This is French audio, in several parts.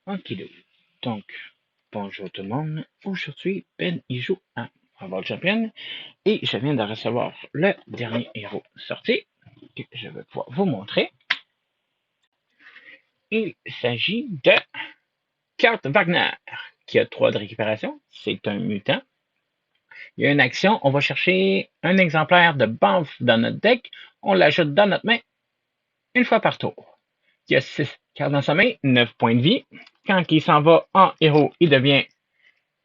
Ok, donc, bonjour tout le monde. Aujourd'hui, Ben il joue à World Champion et je viens de recevoir le dernier héros sorti que je vais pouvoir vous montrer. Il s'agit de Kurt Wagner qui a 3 de récupération. C'est un mutant. Il y a une action. On va chercher un exemplaire de Banff dans notre deck. On l'ajoute dans notre main une fois par tour. Il y a 6 cartes dans sa main, 9 points de vie. Quand il s'en va en héros, il devient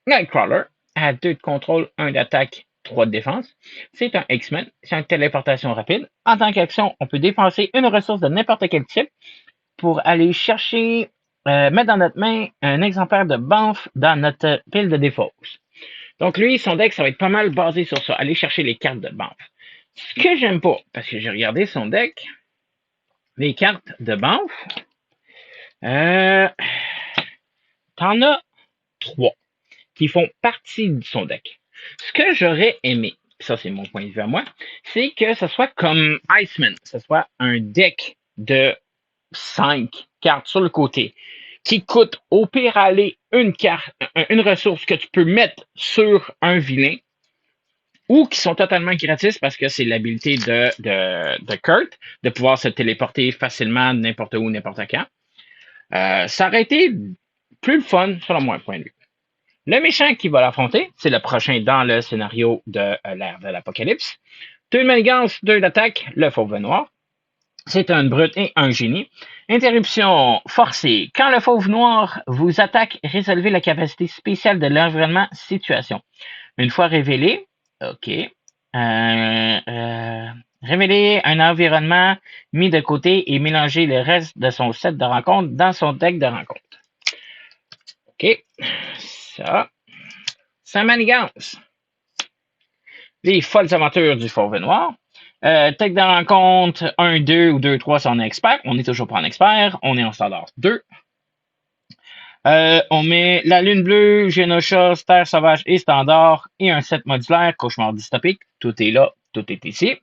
Nightcrawler a 2 de contrôle, 1 d'attaque, 3 de défense. C'est un X-Men, c'est une téléportation rapide. En tant qu'action, on peut dépenser une ressource de n'importe quel type pour aller chercher, mettre dans notre main un exemplaire de Banff dans notre pile de défausse. Donc lui, son deck, ça va être pas mal basé sur ça, aller chercher les cartes de Banff. Ce que j'aime pas, parce que j'ai regardé son deck, les cartes de Banff, euh, t'en as 3 qui font partie de son deck. Ce que j'aurais aimé, ça c'est mon point de vue à moi, c'est que ce soit comme Iceman, ce soit un deck de 5 cartes sur le côté qui coûte au pire aller une carte, une ressource que tu peux mettre sur un vilain ou qui sont totalement gratis parce que c'est l'habilité de Kurt de pouvoir se téléporter facilement n'importe où, n'importe quand. Ça aurait été plus le fun, selon mon point de vue. Le méchant qui va l'affronter, c'est le prochain dans le scénario de l'ère de l'Apocalypse. 2 de manigance, 2 d'attaque, le fauve noir. C'est un brut et un génie. Interruption forcée. Quand le fauve noir vous attaque, résolvez la capacité spéciale de l'environnement situation. Une fois révélé, OK. Révéler un environnement mis de côté et mélanger le reste de son set de rencontres dans son deck de rencontres. OK. Ça. Ça manigance. Les folles aventures du fauve noir. Tech de rencontre 1, 2 ou 2, 3 si on est expert. On est toujours pas en expert. On est en standard 2. On met la lune bleue, Genosha, Terre sauvage et standard et un set modulaire, cauchemar dystopique. Tout est là, tout est ici.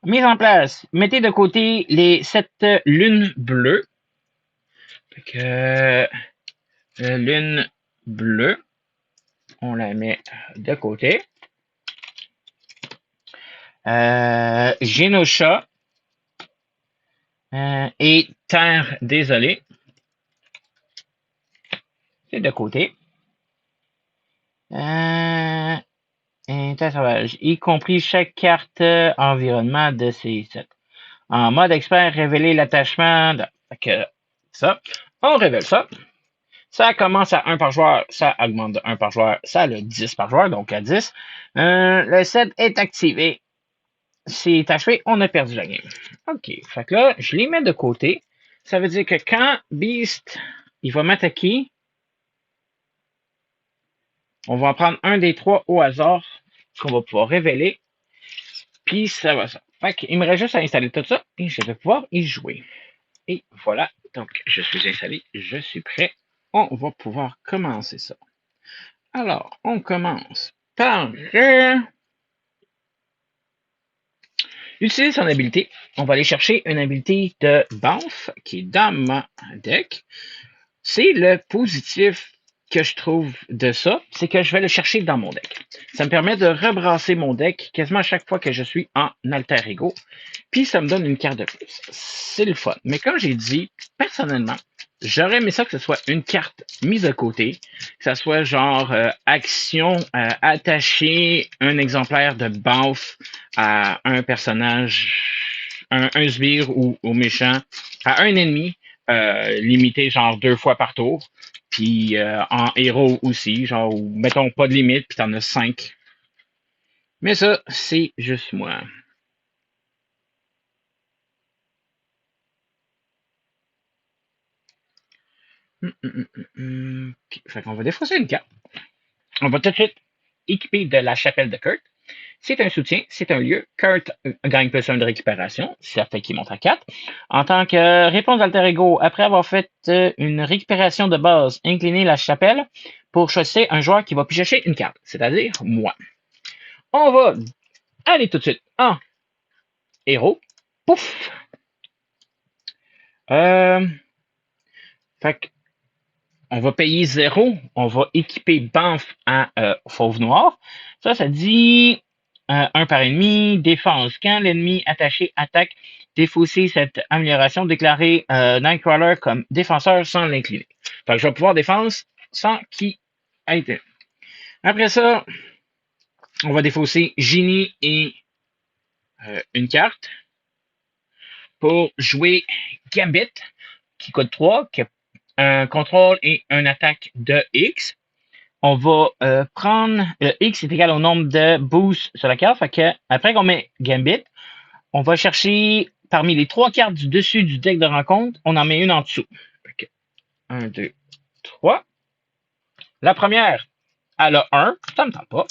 Mise en place. Mettez de côté les 7 lunes bleues. Fait que, lune bleue, on la met de côté. Genosha et Terre désolée, c'est de côté. Terre sauvage, y compris chaque carte environnement de ces sets. En mode expert, révéler l'attachement. Ça, on révèle ça. Ça commence à 1 par joueur, ça augmente de 1 par joueur, ça a le 10 par joueur, donc à 10. Le set est activé. C'est achevé, on a perdu la game. OK, fait que là, je les mets de côté. Ça veut dire que quand Beast, il va m'attaquer, on va en prendre un des 3 au hasard qu'on va pouvoir révéler. Puis ça va ça. Fait qu'il me reste juste à installer tout ça et je vais pouvoir y jouer. Et voilà, donc je suis installé, je suis prêt. On va pouvoir commencer ça. Alors, on commence par utiliser son habilité. On va aller chercher une habilité de Banff qui est dans ma deck. C'est le positif que je trouve de ça, c'est que je vais le chercher dans mon deck. Ça me permet de rebrasser mon deck quasiment à chaque fois que je suis en alter ego. Puis ça me donne une carte de plus. C'est le fun. Mais comme j'ai dit, personnellement, j'aurais aimé ça que ce soit une carte mise de côté, que ça soit genre action, attacher un exemplaire de Banff à un personnage, un sbire ou au méchant, à un ennemi, limité genre 2 fois par tour. Puis en héros aussi, genre, mettons pas de limite, puis t'en as 5. Mais ça, c'est juste moi. Fait qu'on va défausser une carte. On va tout de suite équiper de la chapelle de Kurt. C'est un soutien, c'est un lieu. Kurt gagne plus 1 de récupération, certain qu'il monte à 4. En tant que réponse d'alter ego, après avoir fait une récupération de base, incliner la chapelle pour choisir un joueur qui va piocher une carte, c'est-à-dire moi. On va aller tout de suite en héros. Pouf! Fait que on va payer 0. On va équiper Banff à Fauve Noir. Ça dit 1 par ennemi, défense. Quand l'ennemi attaché attaque, défausser cette amélioration, déclarer Nightcrawler comme défenseur sans l'incliner. Fait que je vais pouvoir défendre sans qu'il ait été. Après ça, on va défausser Genie et une carte pour jouer Gambit, qui coûte 3, qui a un contrôle et une attaque de X. On va prendre X est égal au nombre de boosts sur la carte. Fait que après qu'on met Gambit, on va chercher parmi les 3 cartes du dessus du deck de rencontre, on en met une en dessous. Fait que 1, 2, 3. La première, elle a 1. Ça me tente pas.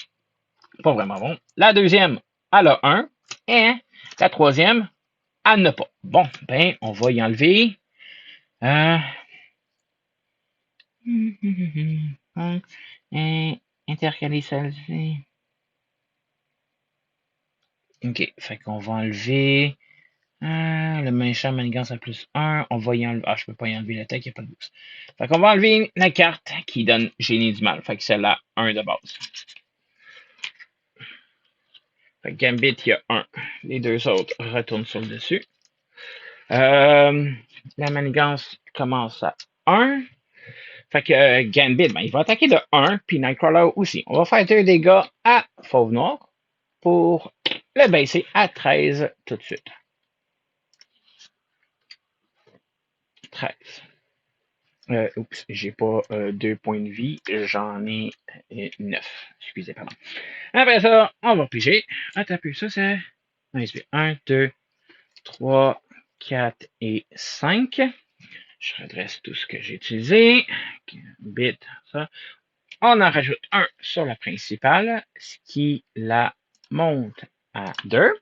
Pas vraiment bon. La deuxième, elle a 1. Et la troisième, elle n'a pas. Bon, ben, on va y enlever. Intercaler celle-ci. Ok, fait qu'on va enlever le méchant manigance à plus 1. On va y enlever. Ah, je peux pas y enlever l'attaque, il n'y a pas de boost. Fait qu'on va enlever la carte qui donne génie du mal. Fait que celle-là, 1 de base. Fait que Gambit, il y a 1. Les deux autres retournent sur le dessus. La manigance commence à 1. Fait que Gambit, ben, il va attaquer de 1, puis Nightcrawler aussi. On va faire 2 dégâts à Fauve Noir pour le baisser à 13 tout de suite. 13. Oups, j'ai pas 2 points de vie, j'en ai 9. Excusez, pardon. Après ça, on va piger. Attends un peu, ça c'est 1, 2, 3, 4 et 5. Je redresse tout ce que j'ai utilisé. Bit, ça. On en rajoute un sur la principale, ce qui la monte à 2.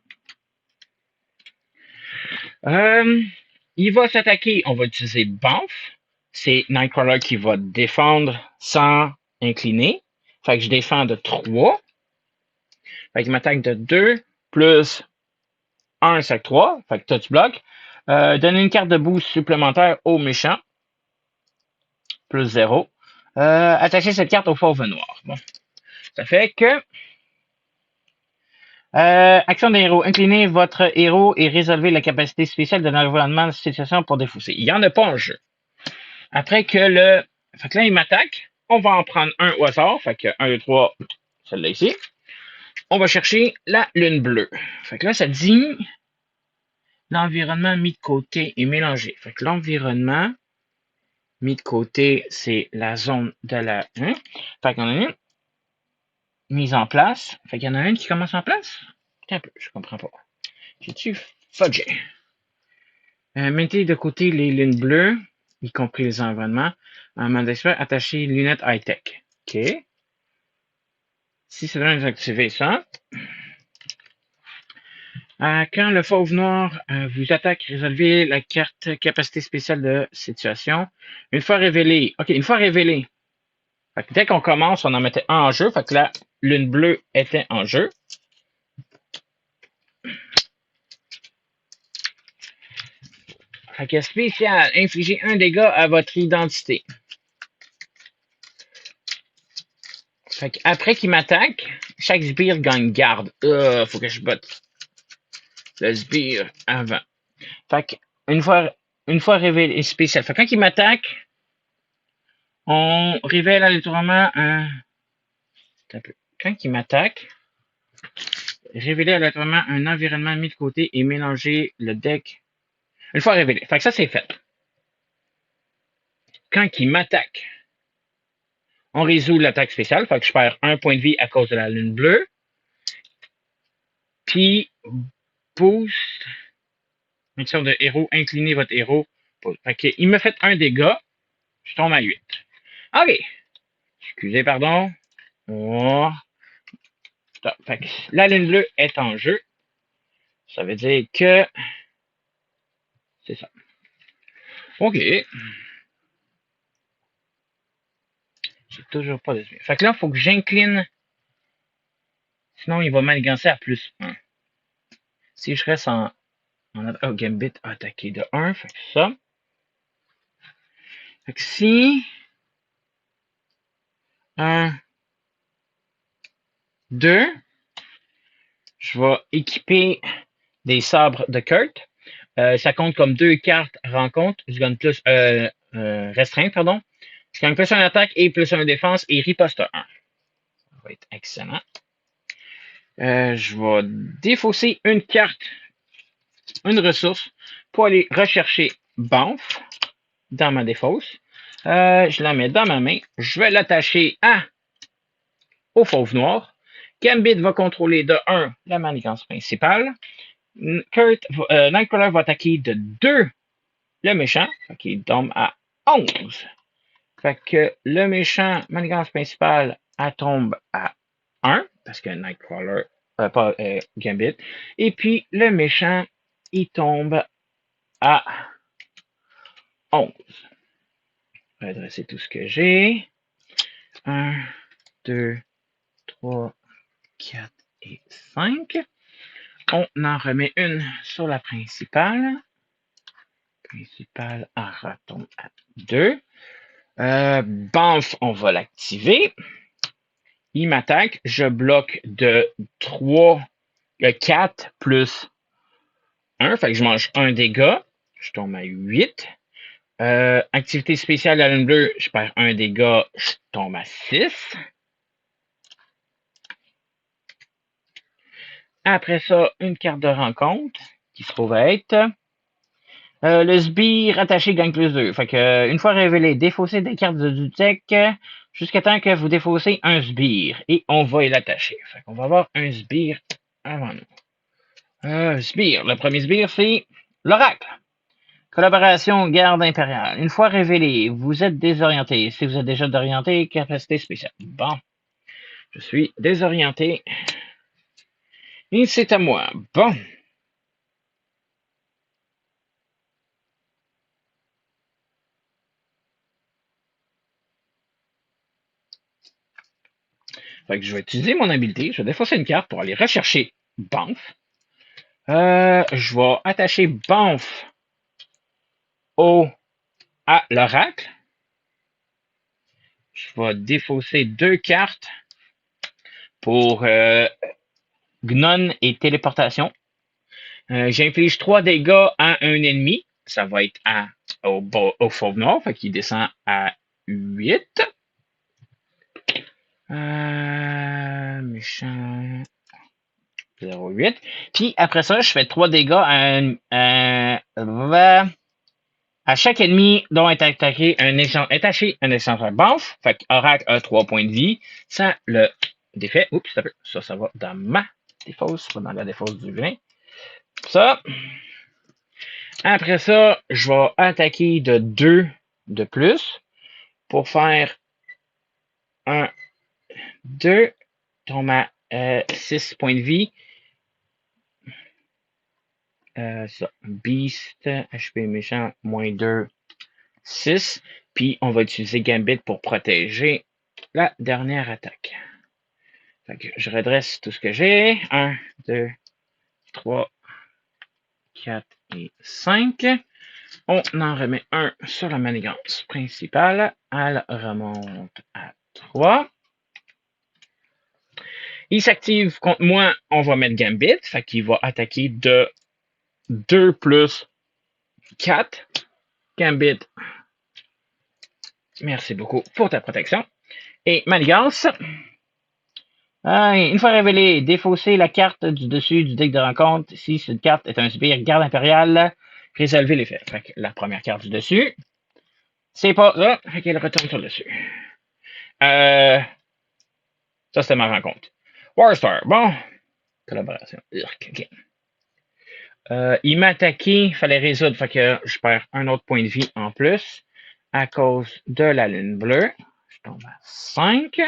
Il va s'attaquer, on va utiliser Banff. C'est Nightcrawler qui va défendre sans incliner. Fait que je défends de 3. Fait qu'il m'attaque de 2 plus 1, c'est 3. Fait que touch block. Donner une carte de boost supplémentaire au méchant. Plus 0. Attacher cette carte au fauve noir. Bon. Ça fait que action des héros. Inclinez votre héros et résolvez la capacité spéciale de l'environnement de situation pour défausser. Il n'y en a pas en jeu. Après que le. Fait que là, il m'attaque. On va en prendre un au hasard. Fait que 1, 2, 3, celle-là ici. On va chercher la lune bleue. Fait que là, ça dit l'environnement mis de côté et mélangé. Fait que l'environnement mis de côté, c'est la zone de la. Fait qu'on a une mise en place. Fait qu'il y en a une qui commence en place. Un peu, je comprends pas. J'ai-tu fudgé? Mettez de côté les lunes bleues, y compris les environnements. En mode expert, attachez lunettes high-tech. OK. Si c'est bien désactiver ça. Quand le fauve noir vous attaque, résolvez la carte capacité spéciale de situation. Une fois révélée. OK, une fois révélée. Fait que dès qu'on commence, on en mettait un en jeu. Fait que la lune bleue était en jeu. Fait que spécial, infligez un dégât à votre identité. Fait que après qu'il m'attaque, chaque sbire gagne garde. Faut que je botte le sbire avant. Fait que une fois révélé spécial. Fait que quand il m'attaque, on révèle aléatoirement un. Quand il m'attaque, révéler aléatoirement un environnement mis de côté et mélanger le deck. Une fois révélé. Fait que ça, c'est fait. Quand il m'attaque, on résout l'attaque spéciale. Fait que je perds un point de vie à cause de la lune bleue. Puis, boost. Mission de héros, inclinez votre héros. Fait que, il me fait un dégât. Je tombe à 8. OK. Excusez, pardon. Oh. Fait que la lune bleue est en jeu. Ça veut dire que c'est ça. OK. J'ai toujours pas de. Fait que là, il faut que j'incline. Sinon, il va manigancer à plus 1. Si je reste en Gambit attaqué de 1, fait que ça. Fait que si 1, 2. Je vais équiper des sabres de Kurt. Ça compte comme 2 cartes rencontre. Je gagne plus restreinte, pardon. Je gagne plus 1 attaque et plus 1 défense et riposte 1. Ça va être excellent. Je vais défausser une carte, une ressource, pour aller rechercher Banff dans ma défausse. Je la mets dans ma main. Je vais l'attacher au fauve noir. Gambit va contrôler de 1 la manigance principale. Nightcrawler va attaquer de 2 le méchant. Il tombe à 11. Fait que le méchant manigance principale, elle tombe à 1, parce que Nightcrawler, pas Gambit. Et puis le méchant, il tombe à 11. Je vais adresser tout ce que j'ai. 1, 2, 3, 4 et 5. On en remet une sur la principale. Principale, elle retombe à 2. Banff, on va l'activer. Il m'attaque. Je bloque de 4 plus 1. Fait que je mange 1 dégât. Je tombe à 8. Activité spéciale à la lune bleue, je perds 1 dégât. Je tombe à 6. Après ça, une carte de rencontre qui se trouve être le sbire attaché gagne plus 2. Fait que, une fois révélé, défaussez des cartes du deck jusqu'à temps que vous défaussez un sbire. Et on va l'attacher. Fait qu'on va avoir un sbire avant nous. Sbire. Le premier sbire, c'est l'oracle. Collaboration garde impériale. Une fois révélé, vous êtes désorienté. Si vous êtes déjà désorienté, capacité spéciale. Bon. Je suis désorienté. Et c'est à moi. Bon. Fait que je vais utiliser mon habileté. Je vais défausser une carte pour aller rechercher Banff. Je vais attacher Banff à l'oracle. Je vais défausser 2 cartes pour Gnon et téléportation. J'inflige 3 dégâts à un ennemi. Ça va être au fauve noir, fait qu'il descend à 8. Méchant. 0,8. Puis après ça, je fais 3 dégâts à chaque ennemi dont est attaqué un excentreur Banff. Fait qu'Oracle a 3 points de vie. Ça le défait. Oups, ça va dans ma défausse, pas dans la défausse du vilain. Ça. Après ça, je vais attaquer de 2 de plus pour faire 1, 2, tombe à 6 points de vie. Ça. Beast, HP méchant, moins 2, 6. Puis on va utiliser Gambit pour protéger la dernière attaque. Fait que je redresse tout ce que j'ai. 1, 2, 3, 4 et 5. On en remet un sur la manigance principale. Elle remonte à 3. Il s'active contre moi. On va mettre Gambit. Fait qu'il va attaquer de 2 plus 4. Gambit, merci beaucoup pour ta protection. Et manigance. Une fois révélé, défausser la carte du dessus du deck de rencontre. Si cette carte est un sbire garde impériale, résolvez l'effet. Fait que la première carte du dessus, c'est pas ça. Fait qu'elle retourne sur le dessus. Ça, c'était ma rencontre. Warstar, bon. Collaboration. Okay. Il m'a attaqué, il fallait résoudre. Fait que je perds un autre point de vie en plus à cause de la ligne bleue. Je tombe à 5.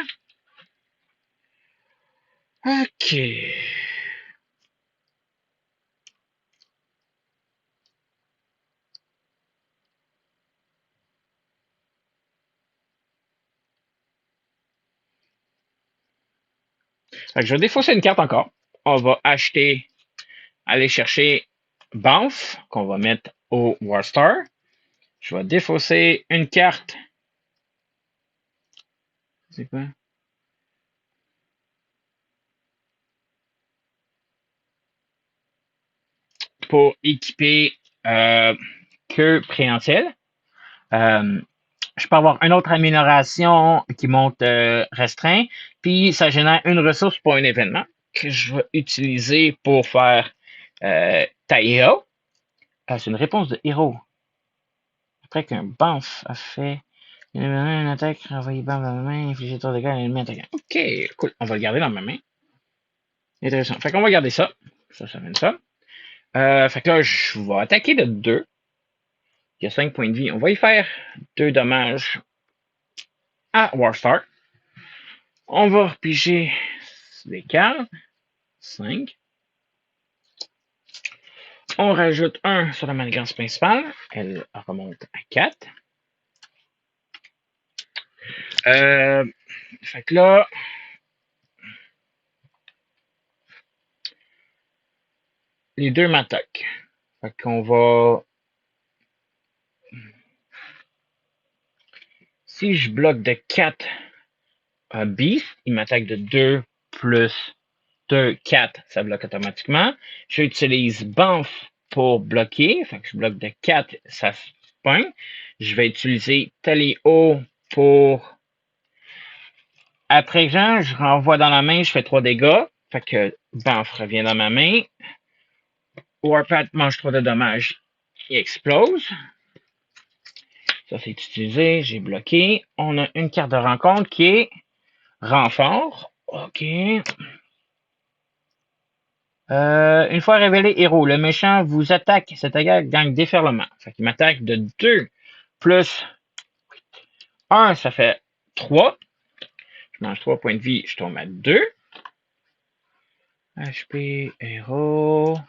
OK. Fait que je vais défausser une carte encore. On va aller chercher Banff, qu'on va mettre au Warstar. Je vais défausser une carte. C'est quoi? pour équiper queue préhensile. Je peux avoir une autre amélioration qui monte restreint, puis ça génère une ressource pour un événement que je vais utiliser pour faire Taïa. C'est une réponse de héros. Après qu'un banf a fait une attaque, envoyé banf dans ma main, infligé trop de dégâts à l'ennemi attaquant. Ok, cool. On va le garder dans ma main. Intéressant. Fait qu'on va garder ça. Ça mène ça. Fait que là, je vais attaquer de 2. Il y a 5 points de vie. On va y faire 2 dommages à Warstar. On va repiger les cartes. 5. On rajoute 1 sur la manigance principale. Elle remonte à 4. Fait que là, les deux m'attaquent. Fait qu'on va... Si je bloque de 4 Beast, il m'attaque de 2 plus 2, 4, ça bloque automatiquement. J'utilise Banff pour bloquer. Fait que je bloque de 4, ça se pogne. Je vais utiliser Talio pour... Après Jean, je renvoie dans la main, je fais 3 dégâts. Fait que Banff revient dans ma main. Warpath mange 3 de dommages. Il explose. Ça, c'est utilisé. J'ai bloqué. On a une carte de rencontre qui est renfort. OK. Une fois révélé héros, le méchant vous attaque. Cette attaque gagne déferlement. Fait qu'il m'attaque de 2 plus 1, ça fait 3. Je mange 3 points de vie, je tombe à 2. HP, héros.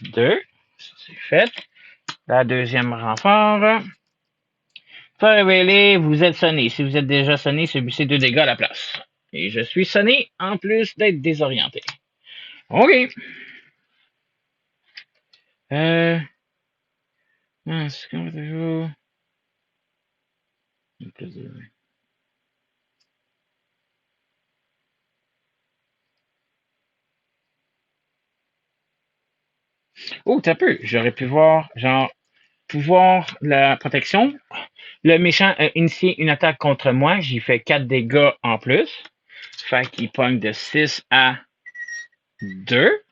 2. Ça, c'est fait. La deuxième renfort. Fois révélé, vous êtes sonné. Si vous êtes déjà sonné, subissez 2 dégâts à la place. Et je suis sonné en plus d'être désorienté. OK. C'est comme toujours. Oh, t'as peu. J'aurais pu voir, genre, pouvoir la protection. Le méchant a initié une attaque contre moi. J'y fais 4 dégâts en plus. Fait qu'il pogne de 6 à 2.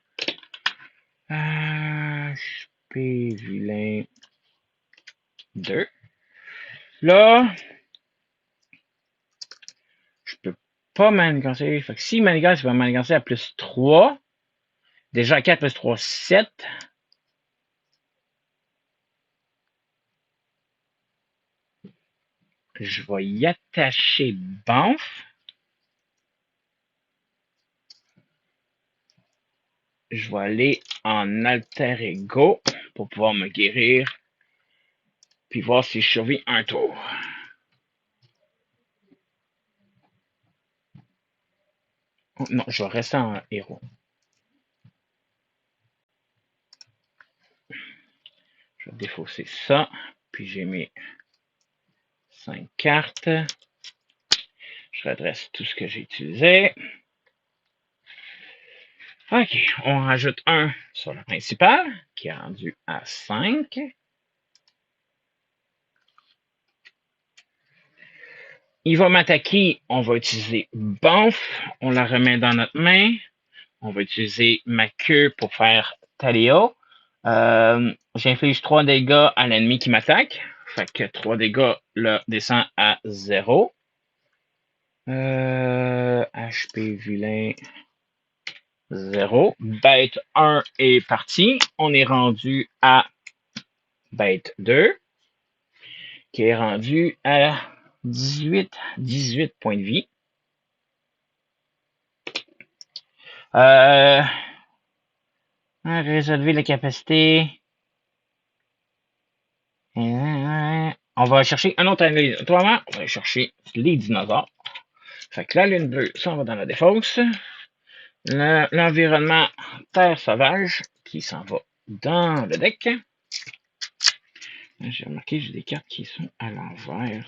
HP vilain 2. Là, je peux pas manigancer. Fait que si manigance, il va manigancer à plus 3. Déjà 4 plus 3, 7. Je vais y attacher Banff. Je vais aller en alter ego pour pouvoir me guérir. Puis voir si je survis un tour. Oh, non, je vais rester en héros. Je vais défausser ça. Puis j'ai mes 5 cartes. Je redresse tout ce que j'ai utilisé. OK, on rajoute 1 sur le principal, qui est rendu à 5. Il va m'attaquer, on va utiliser Banff, on la remet dans notre main. On va utiliser ma queue pour faire Taléo. J'inflige 3 dégâts à l'ennemi qui m'attaque. Fait que 3 dégâts là, descend à 0. HP vilain 0. Bête 1 est parti. On est rendu à bête 2, qui est rendu à 18 points de vie. Résolver la capacité. On va chercher un autre analyse. Autrement, on va chercher les dinosaures. Fait que la lune bleue, ça on va dans la défausse. L'environnement terre sauvage qui s'en va dans le deck. J'ai remarqué, j'ai des cartes qui sont à l'envers.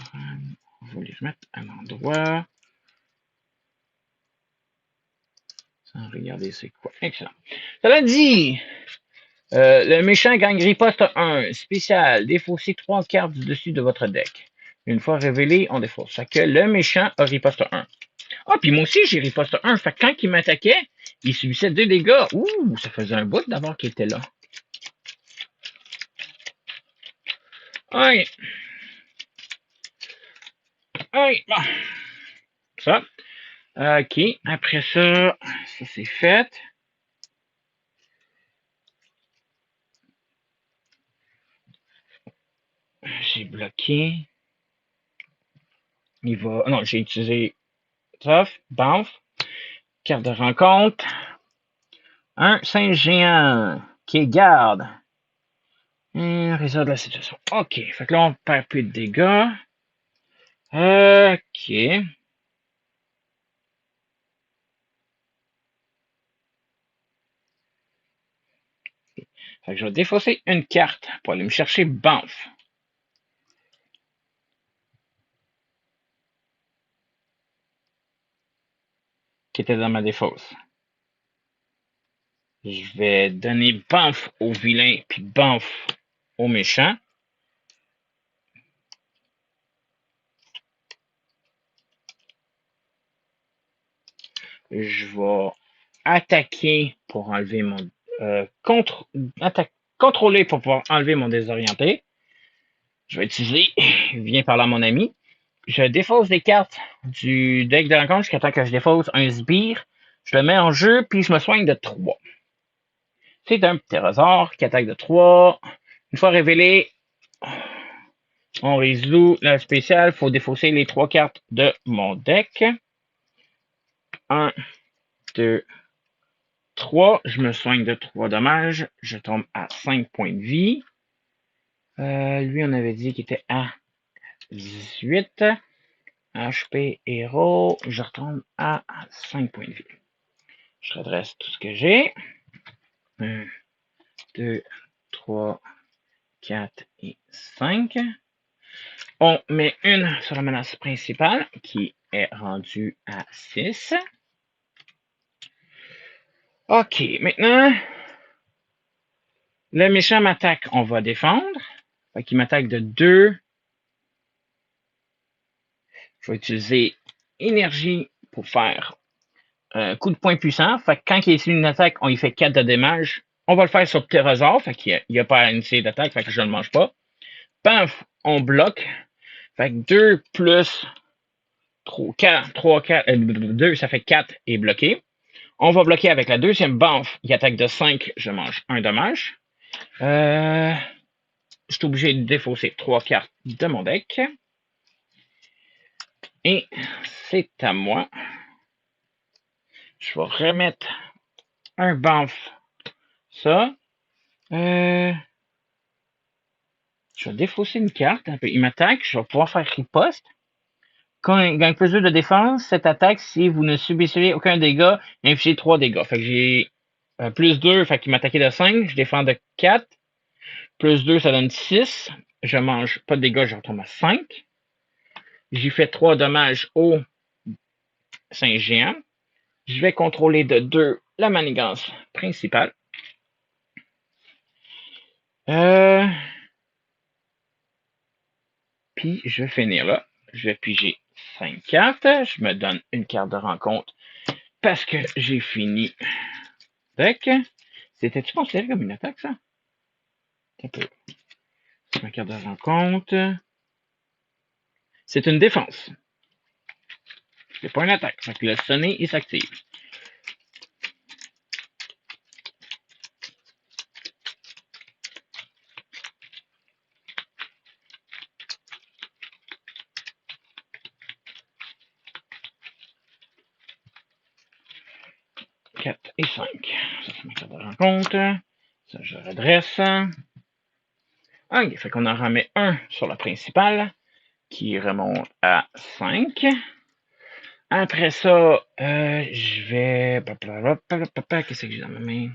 On va les remettre à l'endroit. Regardez, c'est quoi? Excellent. Cela dit, le méchant gagne riposte 1. Spécial. Défaussez 3 cartes du dessus de votre deck. Une fois révélé, on défausse. Fait que le méchant a riposte 1. Ah, puis moi aussi, j'ai riposte 1. Fait que quand il m'attaquait, il subissait 2 dégâts. Ouh, ça faisait un bout d'abord qu'il était là. Oui. Oui, bon. Ça. OK. Après ça, ça c'est fait. J'ai bloqué. Il va. Non, j'ai utilisé Tough, Bounce. Carte de rencontre. Un singe géant qui est garde. Résoudre la situation. OK. Fait que là, on perd plus de dégâts. OK. Fait que je vais défausser une carte pour aller me chercher Banff. Qui était dans ma défausse. Je vais donner Banff au vilain, puis Banff au méchant. Je vais attaquer pour enlever mon... contrôler pour pouvoir enlever mon désorienté. Je vais utiliser Viens par là mon ami. Je défausse des cartes du deck de rencontre jusqu'à temps que je défausse un sbire. Je le mets en jeu, puis je me soigne de 3. C'est un ptérosaure qui attaque de 3. Une fois révélé, on résout la spéciale. Il faut défausser les 3 cartes de mon deck. 1, 2, 3. Je me soigne de 3 dommages. Je tombe à 5 points de vie. Lui, on avait dit qu'il était à 18. HP héros. Je retombe à 5 points de vie. Je redresse tout ce que j'ai. 1, 2, 3, 4 et 5. On met une sur la menace principale qui est rendue à 6. OK, maintenant, le méchant m'attaque, on va défendre. Fait qu'il m'attaque de 2. Je vais utiliser énergie pour faire un coup de poing puissant. Fait que quand il est sur une attaque, on y fait 4 de dommages. On va le faire sur Pterosaure, fait qu'il n'y a pas à initier d'attaque, fait que je ne le mange pas. Paf, on bloque. Fait que 2 plus 3, 4, 2, ça fait 4 et bloqué. On va bloquer avec la deuxième banff. Il attaque de 5, je mange un dommage. Je suis obligé de défausser 3 cartes de mon deck. Et c'est à moi. Je vais remettre un banff. Ça. Je vais défausser une carte. Il m'attaque. Je vais pouvoir faire riposte. Quand il gagne plus 2 de défense, cette attaque, si vous ne subissez aucun dégât, infligez 3 dégâts. Fait que j'ai plus 2, fait qu'il m'attaquait de 5. Je défends de 4. Plus 2, ça donne 6. Je mange pas de dégâts, je retombe à 5. J'ai fait 3 dommages au singe géant. Je vais contrôler de 2 la manigance principale. Puis je vais finir là. Je vais piger 5 cartes. Je me donne une carte de rencontre parce que j'ai fini deck. C'était-tu considéré comme une attaque, ça? Un peu. C'est ma carte de rencontre. C'est une défense. C'est pas une attaque. Fait que le sonner, il s'active. Et 5. Ça, c'est ma carte de rencontre. Ça, je redresse. OK, fait qu'on en remet un sur la principale, qui remonte à 5. Après ça, je vais... Qu'est-ce que j'ai dans ma main?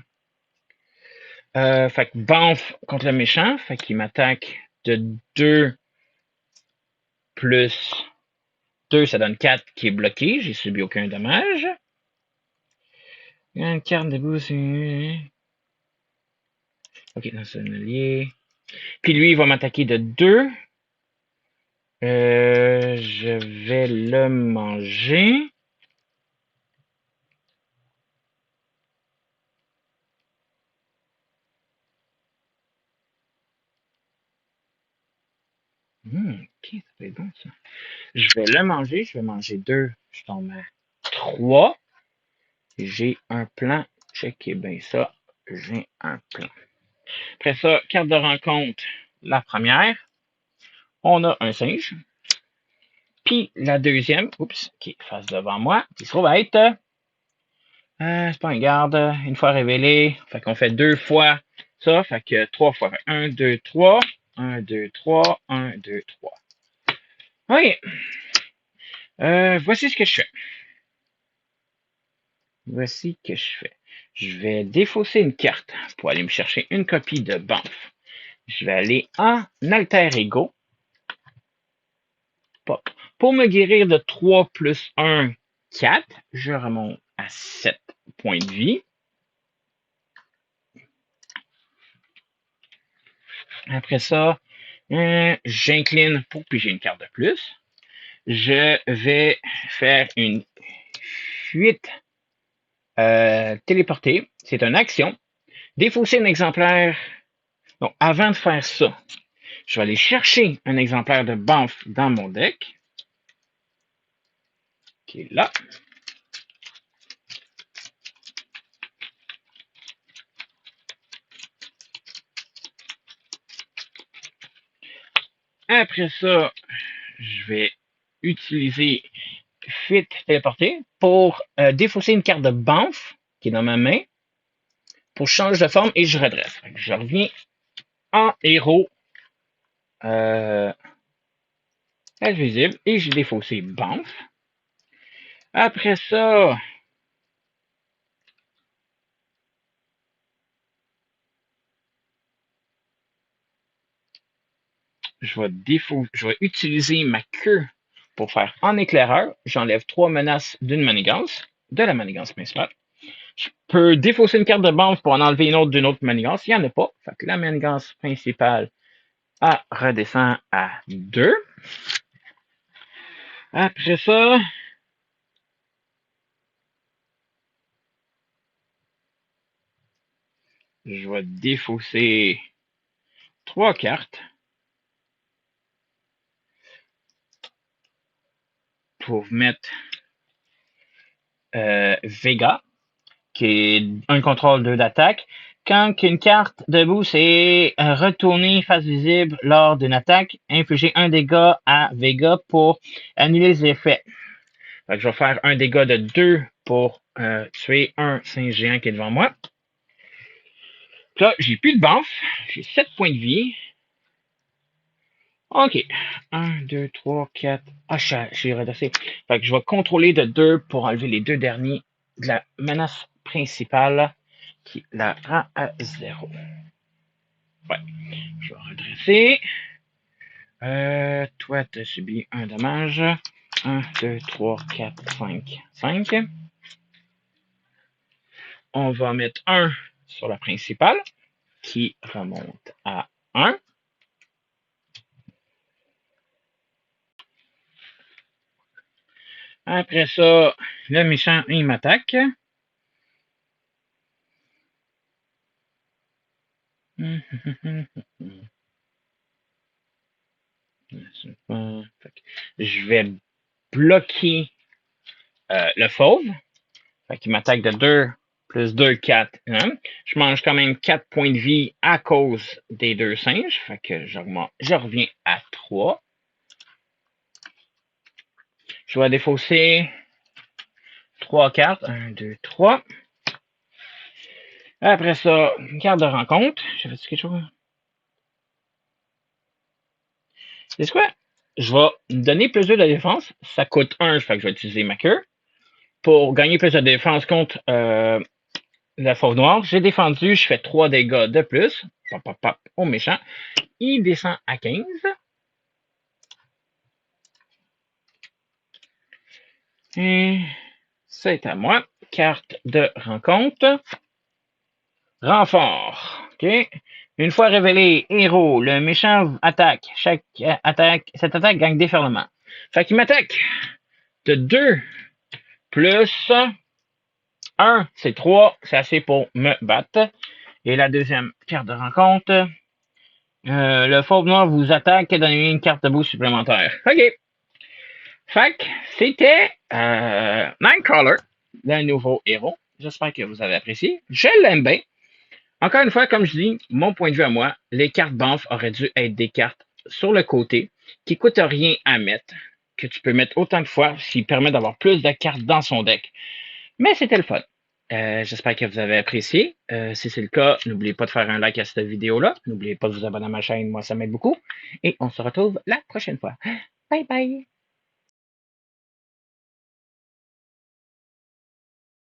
Fait que Banff contre le méchant. Fait qu'il m'attaque de 2 plus 2, ça donne 4 qui est bloqué. J'ai subi aucun dommage. Une carte de bout, c'est... Ok, non, c'est un allié. Puis lui, il va m'attaquer de 2. Je vais le manger. Ok, ça va être bon ça. Je vais le manger, je vais manger 2. Je tombe à 3. J'ai un plan. Checkez bien ça. J'ai un plan. Après ça, carte de rencontre. La première, on a un singe. Puis la deuxième, oups, qui face devant moi, qui se trouve à être, c'est pas un garde, une fois révélé. Fait qu'on fait 2 fois ça, fait que 3 fois. 1, 2, 3. 1, 2, 3. 1, 2, 3. OK. Voici ce que je fais. Voici ce que je fais. Je vais défausser une carte pour aller me chercher une copie de Banff. Je vais aller en alter ego. Pop. Pour me guérir de 3 plus 1, 4, je remonte à 7 points de vie. Après ça, j'incline pour piger une carte de plus. Je vais faire une fuite téléportée. C'est une action. Défausser un exemplaire. Donc, avant de faire ça, je vais aller chercher un exemplaire de Banff dans mon deck, qui est là. Après ça, je vais utiliser fuite téléportée pour défausser une carte de Banff qui est dans ma main pour changer de forme et je redresse. Je reviens en héros invisible et j'ai défaussé Banff. Après ça, je vais utiliser ma queue pour faire en éclaireur. J'enlève 3 menaces d'une manigance, de la manigance principale. Je peux défausser une carte de Banff pour en enlever une autre d'une autre manigance. Il n'y en a pas. Fait que la manigance principale redescend à 2. Après ça, je vais défausser 3 cartes pour mettre Vega, qui est un contrôle 2 d'attaque. Quand une carte de boost est retournée face visible lors d'une attaque, infliger un dégât à Vega pour annuler les effets. Fait que je vais faire un dégât de 2 pour tuer un singe géant qui est devant moi. Puis là, j'ai plus de Banff. J'ai 7 points de vie. OK. 1, 2, 3, 4. Ah, j'ai redressé. Fait que je vais contrôler de 2 pour enlever les 2 derniers de la menace principale qui la rend à 0. Ouais. Je vais redresser. Toi, tu as subi un dommage. 1, 2, 3, 4, 5. 5. On va mettre 1 sur la principale qui remonte à 1. Après ça, le méchant, il m'attaque. Je vais bloquer le fauve. Fait qu'il m'attaque de 2 plus 2, 4. Hein? Je mange quand même 4 points de vie à cause des 2 singes. Fait que je reviens à 3. Je vais défausser 3 cartes. 1, 2, 3. Après ça, une carte de rencontre. J'ai fait quelque chose? C'est quoi? Je vais me donner plus de défense. Ça coûte 1, fait que je vais utiliser ma queue. Pour gagner plus de défense contre la fauve noire, j'ai défendu, je fais 3 dégâts de plus. Pop, pop, pop, au méchant. Il descend à 15. Et c'est à moi. carte de rencontre. Renfort. OK? Une fois révélé héros, le méchant attaque. Cette attaque gagne déferlement. Fait qu'il m'attaque de 2 plus 1, c'est 3. C'est assez pour me battre. Et la deuxième carte de rencontre. Le fauve noir vous attaque et donne une carte de boost supplémentaire. OK. Fait que c'était Nightcrawler, le nouveau héros. J'espère que vous avez apprécié. Je l'aime bien. Encore une fois, comme je dis, mon point de vue à moi, les cartes Banff auraient dû être des cartes sur le côté qui ne coûtent rien à mettre, que tu peux mettre autant de fois, ce qui permet d'avoir plus de cartes dans son deck. Mais c'était le fun. J'espère que vous avez apprécié. Si c'est le cas, n'oubliez pas de faire un like à cette vidéo-là. N'oubliez pas de vous abonner à ma chaîne, moi ça m'aide beaucoup. Et on se retrouve la prochaine fois. Bye bye!